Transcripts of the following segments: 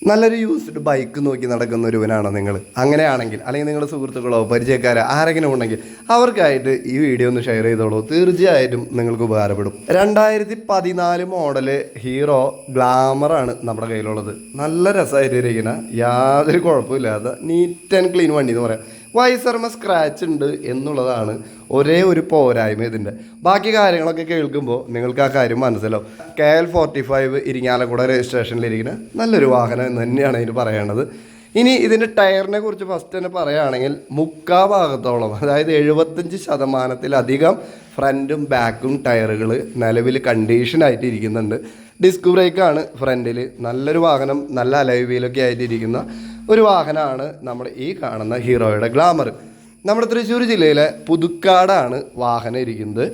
നല്ലൊരു used bike നോക്കി നടക്കുന്ന ഒരുവനാണോ നിങ്ങൾ? അങ്ങനെയാണെങ്കിൽ അല്ലെങ്കിൽ നിങ്ങളുടെ സുഹൃത്തുക്കളോ പരിചയക്കാരോ ആരെങ്കിലും ഉണ്ടെങ്കിൽ അവർക്കായിട്ട് ഈ വീഡിയോ ഒന്ന് ഷെയർ ചെയ്തോളൂ. തീർച്ചയായിട്ടും നിങ്ങൾക്ക് ഉപകാരപ്പെടും. 2014 മോഡല് ഹീറോ ഗ്ലാമറാണ് നമ്മുടെ കയ്യിലുള്ളത്. നല്ല രസമായിട്ടിരിക്കുന്ന യാതൊരു കുഴപ്പമില്ലാത്ത നീറ്റ് ആൻഡ് ക്ലീൻ വണ്ടി എന്ന് പറയാം. വൈസർമ സ്ക്രാച്ച് ഉണ്ട് എന്നുള്ളതാണ് ഒരേ ഒരു പോരായ്മ ഇതിൻ്റെ. ബാക്കി കാര്യങ്ങളൊക്കെ കേൾക്കുമ്പോൾ നിങ്ങൾക്ക് ആ കാര്യം മനസ്സിലാവും. KL45 ഇരിങ്ങാലക്കുട രജിസ്ട്രേഷനിലിരിക്കുന്ന നല്ലൊരു വാഹനം എന്ന് തന്നെയാണ് ഇതിന് പറയേണ്ടത്. ഇനി ഇതിൻ്റെ ടയറിനെ കുറിച്ച് ഫസ്റ്റ് തന്നെ പറയുകയാണെങ്കിൽ മുക്കാൽ ഭാഗത്തോളം, അതായത് 75% ഫ്രണ്ടും ബാക്കും ടയറുകൾ നിലവിൽ കണ്ടീഷനായിട്ട് ഇരിക്കുന്നുണ്ട്. ഡിസ്ക് ബ്രേക്കാണ് ഫ്രണ്ടിൽ. നല്ലൊരു വാഹനം, നല്ല അലോയ് വീലൊക്കെ ആയിട്ടിരിക്കുന്ന ഒരു വാഹനമാണ് നമ്മുടെ ഈ കാണുന്ന ഹീറോയുടെ ഗ്ലാമർ. നമ്മുടെ തൃശ്ശൂർ ജില്ലയിലെ പുതുക്കാടാണ് വാഹനം ഇരിക്കുന്നത്.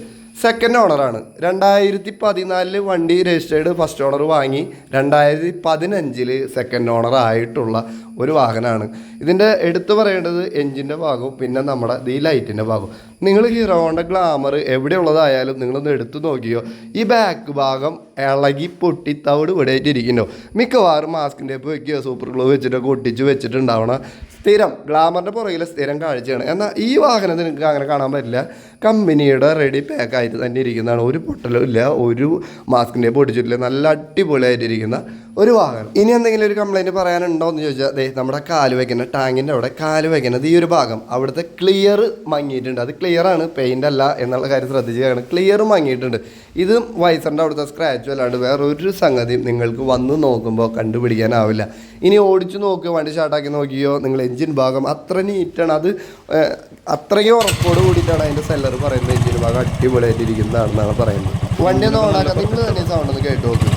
സെക്കൻഡ് ഓണറാണ്. 2014 വണ്ടി രജിസ്റ്റേർഡ്, ഫസ്റ്റ് ഓണർ വാങ്ങി 2015 സെക്കൻഡ് ഓണർ ആയിട്ടുള്ള ഒരു വാഹനമാണ്. ഇതിൻ്റെ എടുത്തു പറയേണ്ടത് എൻജിൻ്റെ ഭാഗവും പിന്നെ നമ്മുടെ ഈ ലൈറ്റിൻ്റെ ഭാഗവും. നിങ്ങൾ ഹീറോ ഹോണ്ട ഗ്ലാമർ എവിടെയുള്ളതായാലും നിങ്ങളൊന്ന് എടുത്തു നോക്കിയോ, ഈ ബാക്ക് ഭാഗം ഇളകി പൊട്ടി തവിട് വിടയിട്ടിരിക്കുന്നോ. മിക്കവാറും മാസ്കിൻ്റെ ടേപ്പ് വയ്ക്കുകയോ സൂപ്പർ ഗ്ലൂ വെച്ചിട്ടൊക്കെ ഒട്ടിച്ച് വെച്ചിട്ടുണ്ടാവണ സ്ഥിരം ഗ്ലാമറിൻ്റെ പുറകിലെ സ്ഥിരം കാഴ്ചയാണ്. എന്നാൽ ഈ വാഹനത്തിൽ നിങ്ങൾക്ക് അങ്ങനെ കാണാൻ പറ്റില്ല. കമ്പനിയുടെ റെഡി പാക്കായിട്ട് തന്നെ ഇരിക്കുന്നതാണ്. ഒരു പൊട്ടലും ഇല്ല, ഒരു മാസ്കിൻ്റെ പൊടിച്ചിട്ടില്ല. നല്ല അടിപൊളിയായിട്ടിരിക്കുന്ന ഒരു വാഹനം. ഇനി എന്തെങ്കിലും ഒരു കംപ്ലൈൻറ്റ് പറയാനുണ്ടോ എന്ന് ചോദിച്ചാൽ, അതെ നമ്മുടെ കാല് വയ്ക്കുന്ന ടാങ്കിൻ്റെ അവിടെ കാല് വയ്ക്കുന്നത് ഈ ഒരു ഭാഗം അവിടുത്തെ ക്ലിയർ മങ്ങിയിട്ടുണ്ട്. അത് ക്ലിയറാണ്, പെയിൻ്റ് അല്ല എന്നുള്ള കാര്യം ശ്രദ്ധിച്ചാണ്. ക്ലിയർ മങ്ങിയിട്ടുണ്ട്. ഇത് വൈസറിൻ്റെ അവിടുത്തെ സ്ക്രാച്ചും അല്ലാണ്ട് വേറൊരു സംഗതിയും നിങ്ങൾക്ക് വന്ന് നോക്കുമ്പോൾ കണ്ടുപിടിക്കാനാവില്ല. ഇനി ഓടിച്ചു നോക്കുക, വണ്ടി സ്റ്റാർട്ടാക്കി നോക്കിയോ, നിങ്ങൾ എൻജിൻ ഭാഗം അത്ര നീറ്റാണ്. അത് അത്രയും ഉറപ്പോട് കൂടിയിട്ടാണ് അതിൻ്റെ സെല്ലർ പറയുന്നത് എൻജിൻ ഭാഗം അടിപൊളിയായിട്ടിരിക്കുന്നതാണെന്നാണ് പറയുന്നത്. വണ്ടി ഒന്ന് ഓണാക്കാം, നിങ്ങൾ തന്നെ സൗണ്ട് ഒന്ന് കേട്ട് നോക്കുക.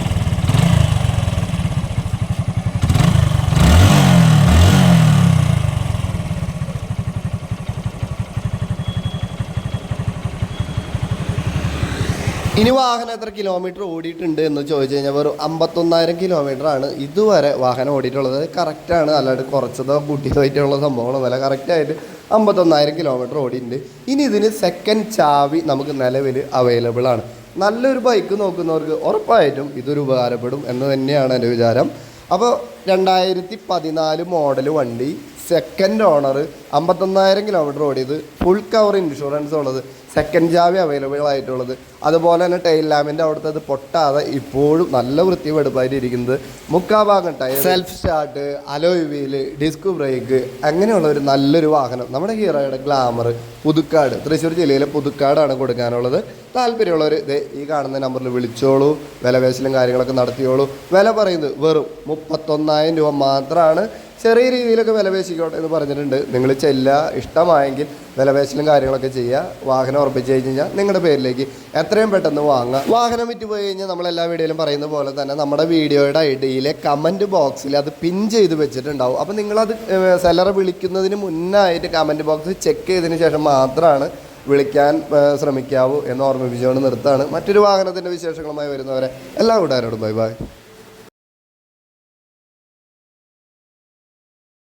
ഇനി വാഹനം എത്ര കിലോമീറ്റർ ഓടിയിട്ടുണ്ട് എന്ന് ചോദിച്ചു കഴിഞ്ഞാൽ വെറും 51,000 കിലോമീറ്ററാണ് ഇതുവരെ വാഹനം ഓടിയിട്ടുള്ളത്. കറക്റ്റാണ്, അല്ലാണ്ട് കുറച്ചതോ കൂട്ടിയതായിട്ടുള്ള സംഭവങ്ങളൊന്നുമല്ല. കറക്റ്റായിട്ട് 51,000 കിലോമീറ്റർ ഓടിയിട്ടുണ്ട്. ഇനി ഇതിന് സെക്കൻഡ് ചാവി നമുക്ക് നിലവിൽ അവൈലബിൾ ആണ്. നല്ലൊരു ബൈക്ക് നോക്കുന്നവർക്ക് ഉറപ്പായിട്ടും ഇതൊരു ഉപകാരപ്പെടും എന്ന് തന്നെയാണ് എൻ്റെ വിചാരം. അപ്പോൾ 2014 മോഡൽ വണ്ടി, സെക്കൻഡ് ഓണർ, 51,000 കിലോമീറ്റർ ഓടിയത്, ഫുൾ കവർ ഇൻഷുറൻസ് ഉള്ളത്, സെക്കൻഡ് ചാവി അവൈലബിൾ ആയിട്ടുള്ളത്, അതുപോലെ തന്നെ ടൈൽ ലാമ്പിൻ്റെ അവിടുത്തെ അത് പൊട്ടാതെ ഇപ്പോഴും നല്ല വൃത്തിവെടുപ്പായിട്ട് ഇരിക്കുന്നത്, മുക്കാഭാഗം tyre, self start, alloy wheel, disc brake, അങ്ങനെയുള്ള ഒരു നല്ലൊരു വാഹനം നമ്മുടെ ഹീറോയുടെ ഗ്ലാമർ പുതുക്കാട്, തൃശ്ശൂർ ജില്ലയിലെ പുതുക്കാടാണ് കൊടുക്കാനുള്ളത്. താല്പര്യമുള്ളവർ ഈ കാണുന്ന നമ്പറിൽ വിളിച്ചോളൂ, വിലപേശലും കാര്യങ്ങളൊക്കെ നടത്തിയോളൂ. വില പറയുന്നത് വെറും 31,000 രൂപ മാത്രമാണ്. ചെറിയ രീതിയിലൊക്കെ വിലപേശിക്കോട്ടെ എന്ന് പറഞ്ഞിട്ടുണ്ട്. നിങ്ങൾ ചെല്ലുക, ഇഷ്ടമായെങ്കിൽ വിലപേശലും കാര്യങ്ങളൊക്കെ ചെയ്യുക. വാഹനം ഉറപ്പിച്ച് കഴിഞ്ഞാൽ നിങ്ങളുടെ പേരിലേക്ക് എത്രയും പെട്ടെന്ന് വാങ്ങുക. വാഹനം വിറ്റ് പോയി കഴിഞ്ഞാൽ നമ്മളെല്ലാ വീഡിയോയിലും പറയുന്ന പോലെ തന്നെ നമ്മുടെ വീഡിയോയുടെ ഐഡിയിലെ കമൻറ്റ് ബോക്സിൽ അത് പിൻ ചെയ്ത് വെച്ചിട്ടുണ്ടാവും. അപ്പോൾ നിങ്ങളത് സെല്ലറെ വിളിക്കുന്നതിന് മുന്നായിട്ട് കമൻറ്റ് ബോക്സ് ചെക്ക് ചെയ്തതിന് ശേഷം മാത്രമാണ് വിളിക്കാൻ ശ്രമിക്കാവൂ എന്ന് ഓർമ്മിപ്പിച്ചുകൊണ്ട് നിർത്താണ്. മറ്റൊരു വാഹനത്തിൻ്റെ വിശേഷങ്ങളുമായി വരുന്നവരെ എല്ലാ കൂട്ടുകാരോടും ബൈ ബൈ.